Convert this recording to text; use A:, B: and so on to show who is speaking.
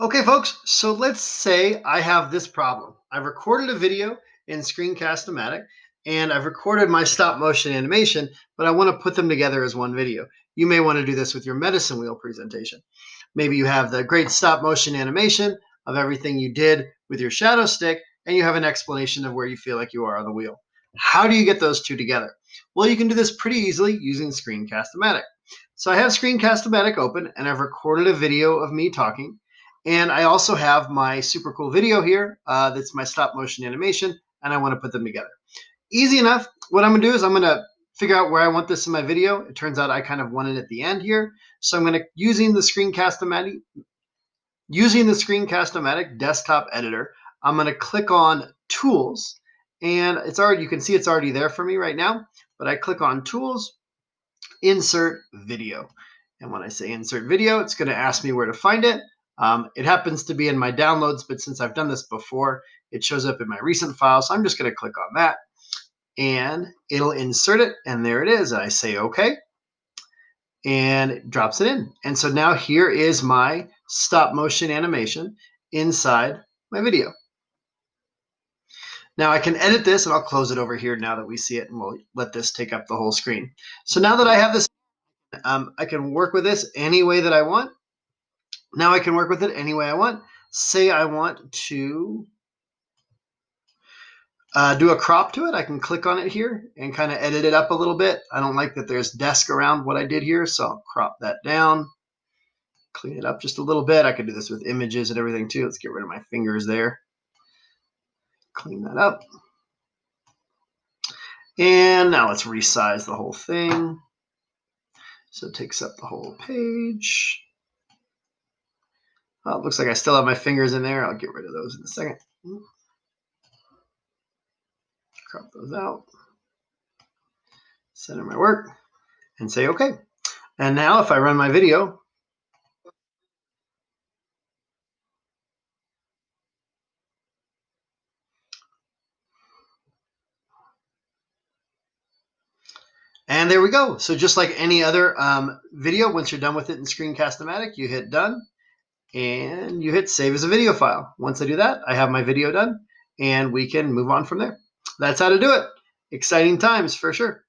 A: Okay, folks, so let's say I have this problem. I've recorded a video in Screencast-o-Matic, and I've recorded my stop motion animation, but I want to put them together as one video. You may want to do this with your medicine wheel presentation. Maybe you have the great stop motion animation of everything you did with your shadow stick, and you have an explanation of where you feel like you are on the wheel. How do you get those two together? Well, you can do this pretty easily using Screencast-o-Matic. So I have Screencast-o-Matic open, and I've recorded a video of me talking. And I also have my super cool video here. That's my stop motion animation, and I want to put them together. Easy enough. What I'm going to do is I'm going to figure out where I want this in my video. It turns out I kind of want it at the end here. So I'm going to, using the Screencast-o-Matic desktop editor, I'm going to click on Tools. And it's already, you can see it's already there for me right now. But I click on Tools, Insert Video. And when I say Insert Video, it's going to ask me where to find it. It happens to be in my downloads, but since I've done this before, it shows up in my recent file. So I'm just going to click on that and it'll insert it. And there it is. I say OK. And it drops it in. And so now here is my stop motion animation inside my video. Now I can edit this, and I'll close it over here now that we see it, and we'll let this take up the whole screen. So now that I have this, I can work with this any way that I want. Now I can work with it any way I want. Say I want to do a crop to it. I can click on it here and kind of edit it up a little bit. I don't like that there's desk around what I did here, so I'll crop that down, clean it up just a little bit. I could do this with images and everything too. Let's get rid of my fingers there. Clean that up. And now let's resize the whole thing so it takes up the whole page. Oh, it looks like I still have my fingers in there. I'll get rid of those in a second. Crop those out. Center my work and say OK. And now if I run my video, and there we go. So just like any other video, once you're done with it in Screencast-o-Matic, you hit done and you hit save as a video file. Once I do that, I have my video done and we can move on from there. That's how to do it. Exciting times for sure.